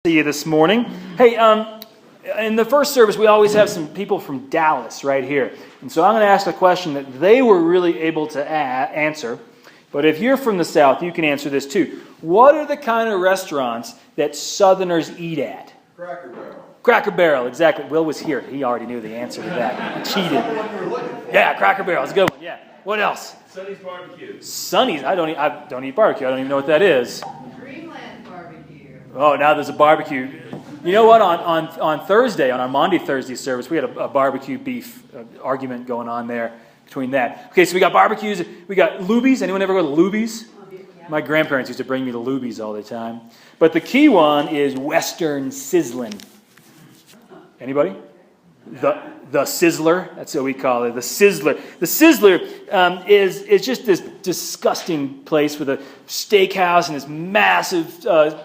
See you this morning. Hey, in the first service, we always have some people from Dallas right here. And so I'm going to ask a question that they were really able to answer. But if you're from the South, you can answer this too. What are the kind of restaurants that Southerners eat at? Cracker Barrel. Cracker Barrel, exactly. Will was here. He already knew the answer to that. He cheated. Yeah, Cracker Barrel is a good one. Yeah. What else? Sonny's Barbecue. Sonny's. I don't eat barbecue. I don't even know what that is. Oh, now there's a barbecue. You know what? On Thursday, on our Maundy Thursday service, we had a barbecue beef argument going on there between that. Okay, so we got barbecues. We got Luby's. Anyone ever go to Luby's? My grandparents used to bring me to Luby's all the time. But the key one is Western Sizzlin'. Anybody? The Sizzler. That's what we call it. The Sizzler. The Sizzler is just this disgusting place with a steakhouse and this massive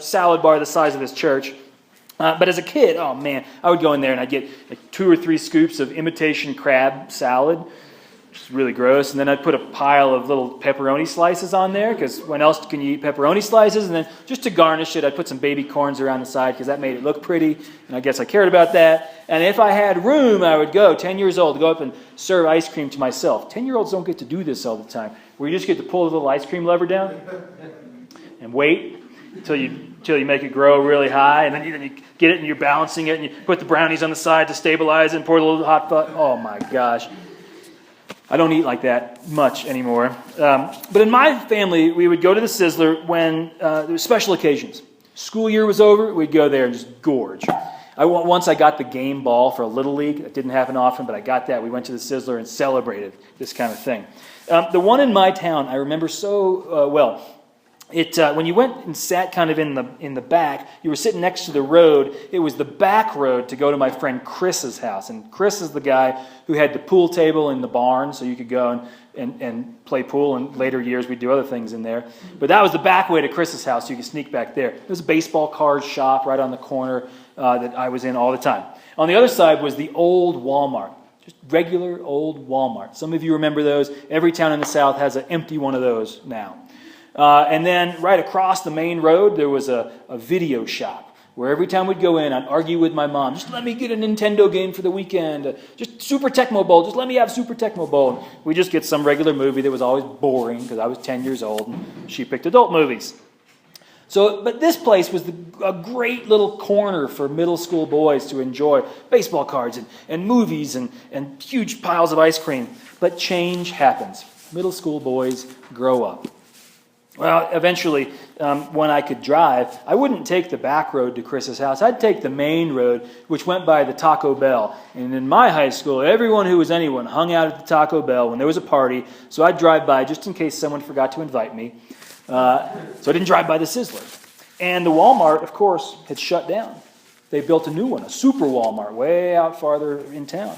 salad bar the size of this church. But as a kid, oh man, I would go in there and I'd get like 2 or 3 scoops of imitation crab salad, which is really gross. And then I'd put a pile of little pepperoni slices on there, because when else can you eat pepperoni slices? And then just to garnish it, I'd put some baby corns around the side because that made it look pretty. And I guess I cared about that. And if I had room, I would go, 10 years old, go up and serve ice cream to myself. 10-year-olds don't get to do this all the time, where you just get to pull the little ice cream lever down and wait until you make it grow really high, and then you get it and you're balancing it, and you put the brownies on the side to stabilize it and pour a little hot fudge. Oh my gosh. I don't eat like that much anymore. But in my family, we would go to the Sizzler when there were special occasions. School year was over, we'd go there and just gorge. Once I got the game ball for a Little League. That didn't happen often, but I got that. We went to the Sizzler and celebrated this kind of thing. The one in my town, I remember so well. When you went and sat kind of in the back, you were sitting next to the road. It was the back road to go to my friend Chris's house. And Chris is the guy who had the pool table in the barn, so you could go and play pool. And later years, we'd do other things in there. But that was the back way to Chris's house, so you could sneak back there. There was a baseball card shop right on the corner that I was in all the time. On the other side was the old Walmart. Just regular old Walmart. Some of you remember those. Every town in the South has an empty one of those now. And then right across the main road, there was a video shop where every time we'd go in, I'd argue with my mom, just let me get a Nintendo game for the weekend, just Super Tecmo Bowl, just let me have Super Tecmo Bowl. And we'd just get some regular movie that was always boring because I was 10 years old and she picked adult movies. But this place was a great little corner for middle school boys to enjoy baseball cards and movies and huge piles of ice cream. But change happens. Middle school boys grow up. Well, eventually, when I could drive, I wouldn't take the back road to Chris's house. I'd take the main road, which went by the Taco Bell. And in my high school, everyone who was anyone hung out at the Taco Bell when there was a party. So I'd drive by just in case someone forgot to invite me. So I didn't drive by the Sizzler. And the Walmart, of course, had shut down. They built a new one, a super Walmart, way out farther in town.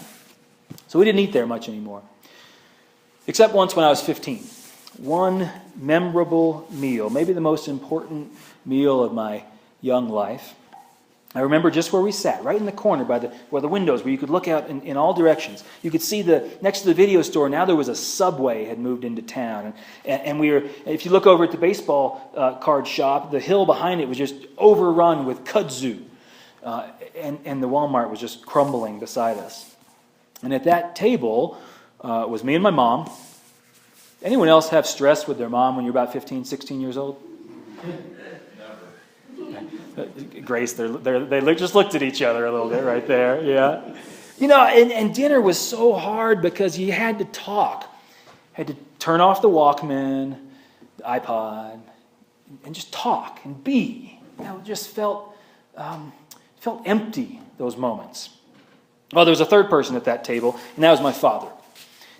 So we didn't eat there much anymore. Except once when I was 15. One memorable meal, maybe the most important meal of my young life. I remember just where we sat, right in the corner by the windows where you could look out in all directions. You could see next to the video store, now there was a Subway had moved into town. And we were, if you look over at the baseball card shop, the hill behind it was just overrun with kudzu. And the Walmart was just crumbling beside us. And at that table was me and my mom. Anyone else have stress with their mom when you're about 15, 16 years old? Never. Grace, they just looked at each other a little bit right there. Yeah. You know, and dinner was so hard because you had to talk. Had to turn off the Walkman, the iPod, and just talk and be. You know, it just felt empty, those moments. Well, there was a third person at that table, and that was my father.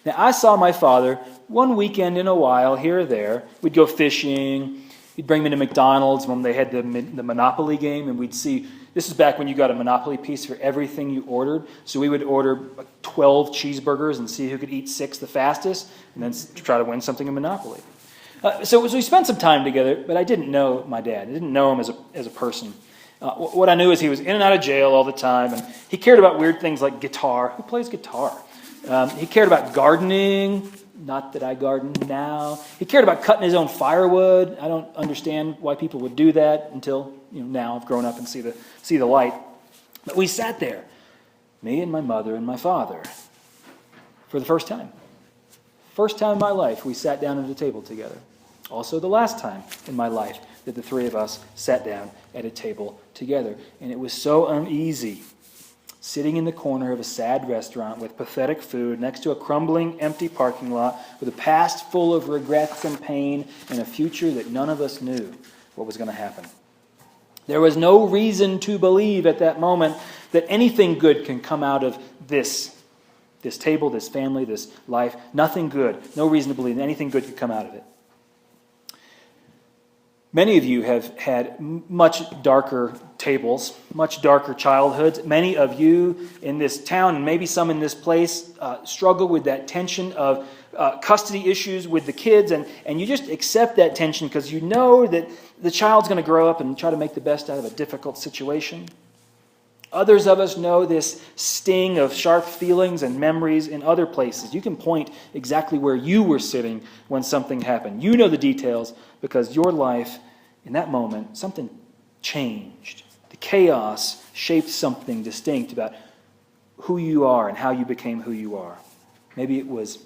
Now, I saw my father one weekend in a while, here or there. We'd go fishing. He'd bring me to McDonald's when they had the Monopoly game, and we'd see, this is back when you got a Monopoly piece for everything you ordered. So we would order 12 cheeseburgers and see who could eat 6 the fastest, and then try to win something in Monopoly. So we spent some time together, but I didn't know my dad. I didn't know him as a person. What I knew is he was in and out of jail all the time, and he cared about weird things like guitar. Who plays guitar? He cared about gardening. Not that I garden now. He cared about cutting his own firewood. I don't understand why people would do that until, now I've grown up and see the light. But we sat there, me and my mother and my father, for the first time. First time in my life we sat down at a table together. Also the last time in my life that the three of us sat down at a table together. And it was so uneasy, sitting in the corner of a sad restaurant with pathetic food next to a crumbling, empty parking lot with a past full of regrets and pain and a future that none of us knew what was going to happen. There was no reason to believe at that moment that anything good can come out of this table, this family, this life. Nothing good. No reason to believe that anything good could come out of it. Many of you have had much darker tables, much darker childhoods. Many of you in this town, and maybe some in this place, struggle with that tension of custody issues with the kids, and you just accept that tension because you know that the child's going to grow up and try to make the best out of a difficult situation. Others of us know this sting of sharp feelings and memories in other places. You can point exactly where you were sitting when something happened. You know the details because your life, in that moment, something changed. The chaos shaped something distinct about who you are and how you became who you are. Maybe it was,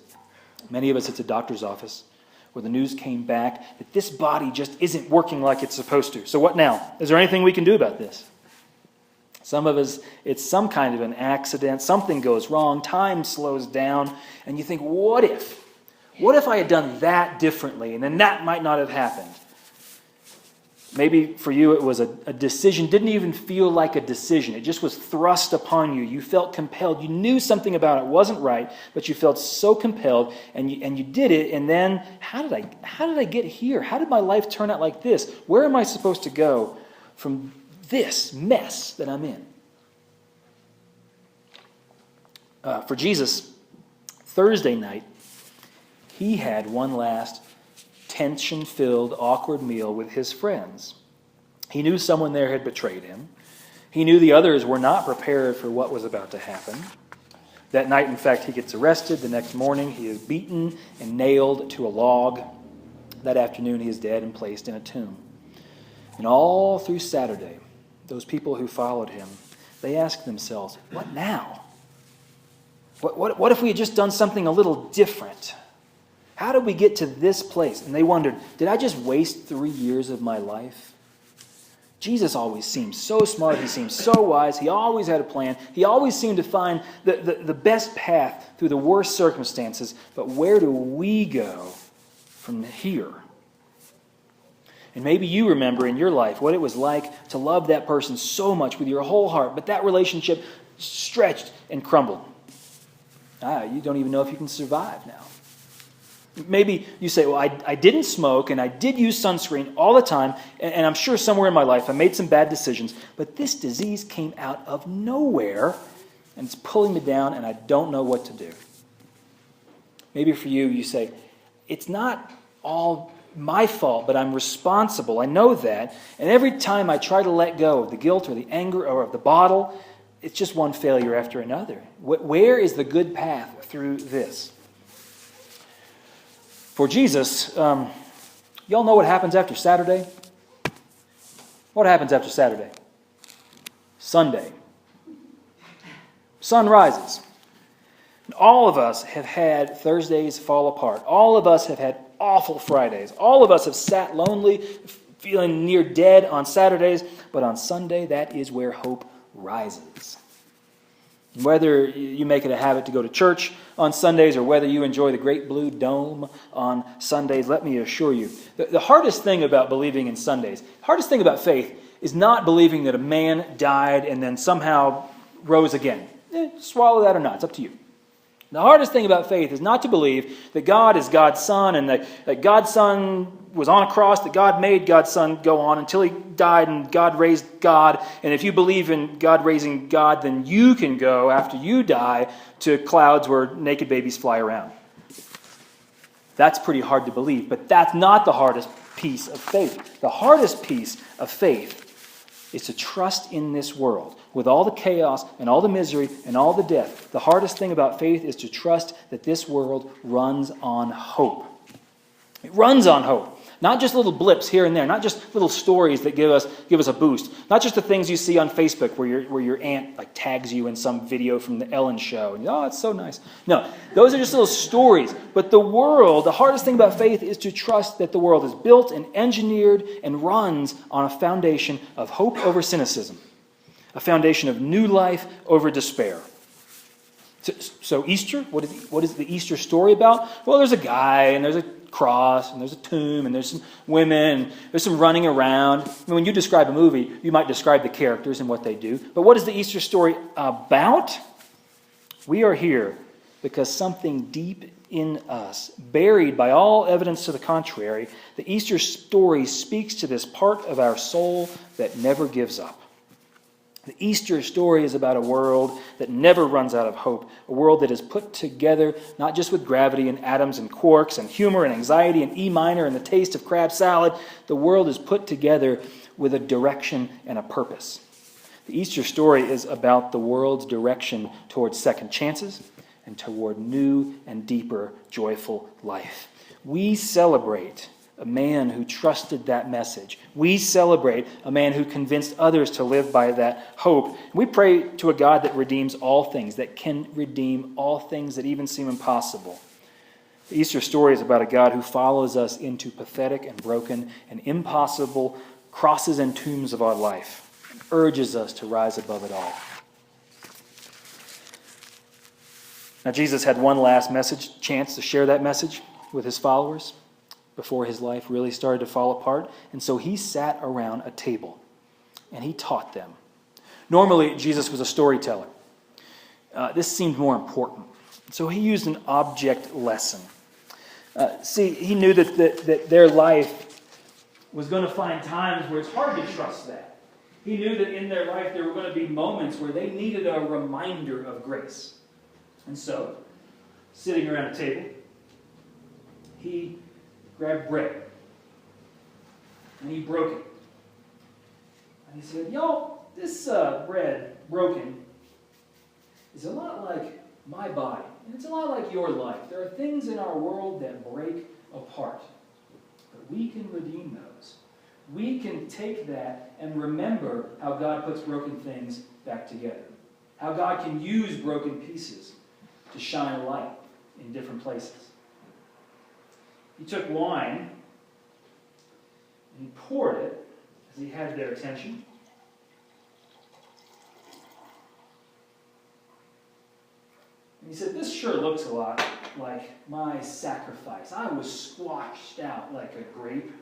many of us, it's a doctor's office where the news came back that this body just isn't working like it's supposed to. So what now? Is there anything we can do about this? Some of us, it's some kind of an accident. Something goes wrong. Time slows down. And you think, what if? What if I had done that differently? And then that might not have happened. Maybe for you it was a decision. Didn't even feel like a decision. It just was thrust upon you. You felt compelled. You knew something about it wasn't right, but you felt so compelled, and you did it. And then, how did I get here? How did my life turn out like this? Where am I supposed to go from this mess that I'm in? For Jesus, Thursday night, he had one last tension-filled, awkward meal with his friends. He knew someone there had betrayed him. He knew the others were not prepared for what was about to happen. That night, in fact, he gets arrested. The next morning, he is beaten and nailed to a log. That afternoon, he is dead and placed in a tomb. And all through Saturday, those people who followed him, they asked themselves, what now? What if we had just done something a little different? How did we get to this place? And they wondered, did I just waste 3 years of my life? Jesus always seemed so smart. He seemed so wise. He always had a plan. He always seemed to find the best path through the worst circumstances. But where do we go from here? And maybe you remember in your life what it was like to love that person so much with your whole heart, but that relationship stretched and crumbled. You don't even know if you can survive now. Maybe you say, well, I didn't smoke and I did use sunscreen all the time, and I'm sure somewhere in my life I made some bad decisions, but this disease came out of nowhere and it's pulling me down and I don't know what to do. Maybe for you, you say, it's not all my fault, but I'm responsible. I know that. And every time I try to let go of the guilt or the anger or of the bottle, it's just one failure after another. Where is the good path through this? For Jesus, y'all know what happens after Saturday? What happens after Saturday? Sunday. Sun rises. And all of us have had Thursdays fall apart. All of us have had awful Fridays. All of us have sat lonely, feeling near dead on Saturdays. But on Sunday, that is where hope rises. Whether you make it a habit to go to church on Sundays or whether you enjoy the great blue dome on Sundays, let me assure you, the hardest thing about believing in Sundays, the hardest thing about faith is not believing that a man died and then somehow rose again. Swallow that or not, it's up to you. The hardest thing about faith is not to believe that God is God's Son and that God's Son was on a cross, that God made God's Son go on until he died and God raised God. And if you believe in God raising God, then you can go after you die to clouds where naked babies fly around. That's pretty hard to believe, but that's not the hardest piece of faith. The hardest piece of faith is to trust in this world. With all the chaos and all the misery and all the death, the hardest thing about faith is to trust that this world runs on hope. It runs on hope. Not just little blips here and there, not just little stories that give us a boost. Not just the things you see on Facebook where your aunt like tags you in some video from the Ellen show and it's so nice. No, those are just little stories. But the hardest thing about faith is to trust that the world is built and engineered and runs on a foundation of hope over cynicism. A foundation of new life over despair. So Easter, what is the Easter story about? Well, there's a guy, and there's a cross, and there's a tomb, and there's some women, and there's some running around. When you describe a movie, you might describe the characters and what they do. But what is the Easter story about? We are here because something deep in us, buried by all evidence to the contrary, the Easter story speaks to this part of our soul that never gives up. The Easter story is about a world that never runs out of hope, a world that is put together not just with gravity and atoms and quarks and humor and anxiety and E minor and the taste of crab salad. The world is put together with a direction and a purpose. The Easter story is about the world's direction towards second chances and toward new and deeper joyful life. We celebrate a man who trusted that message. We celebrate a man who convinced others to live by that hope. We pray to a God that redeems all things, that can redeem all things that even seem impossible. The Easter story is about a God who follows us into pathetic and broken and impossible crosses and tombs of our life, and urges us to rise above it all. Now, Jesus had one last chance to share that message with his followers before his life really started to fall apart. And so he sat around a table and he taught them. Normally, Jesus was a storyteller. This seemed more important. So he used an object lesson. He knew that their life was going to find times where it's hard to trust that. He knew that in their life there were going to be moments where they needed a reminder of grace. And so, sitting around a table, he grabbed bread, and he broke it. And he said, this bread broken is a lot like my body, and it's a lot like your life. There are things in our world that break apart, but we can redeem those. We can take that and remember how God puts broken things back together, how God can use broken pieces to shine a light in different places. He took wine and he poured it as he had their attention. And he said, this sure looks a lot like my sacrifice. I was squashed out like a grape.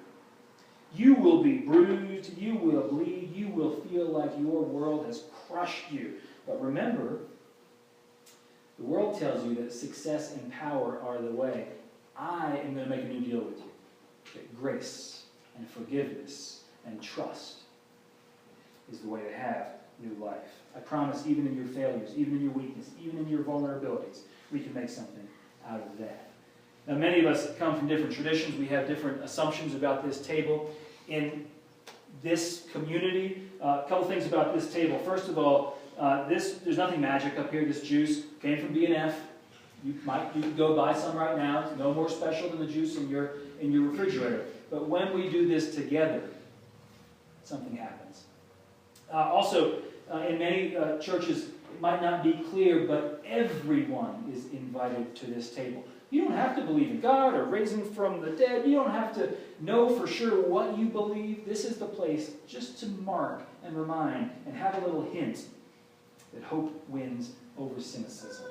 You will be bruised, you will bleed, you will feel like your world has crushed you. But remember, the world tells you that success and power are the way. I am going to make a new deal with you. That grace and forgiveness and trust is the way to have new life. I promise, even in your failures, even in your weakness, even in your vulnerabilities, we can make something out of that. Now, many of us come from different traditions. We have different assumptions about this table. In this community, a couple things about this table. First of all, there's nothing magic up here. This juice came from B&F. You could go buy some right now. It's no more special than the juice in your refrigerator. But when we do this together, something happens. Also, in many churches, it might not be clear, but everyone is invited to this table. You don't have to believe in God or raising from the dead. You don't have to know for sure what you believe. This is the place just to mark and remind and have a little hint that hope wins over cynicism.